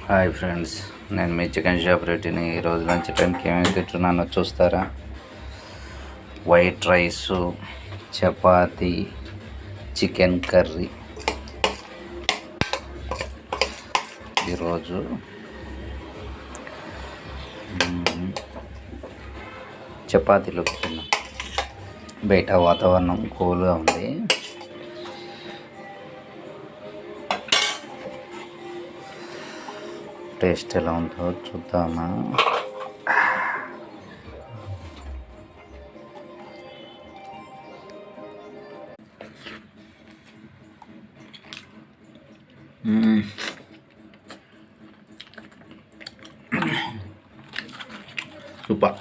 Hi friends, నేను మీ chicken shop రెడ్డిని. ఈరోజు లంచ్ టైంకి ఏమేమి తింటున్నానో చూస్తారా? White rice, chapati, chicken curry. ఈరోజు చపాతీలు తిన్నాం. బయట వాతావరణం కూల్గా ఉంది. టేస్ట్ ఎలా ఉందో చూద్దామా? సూపర్.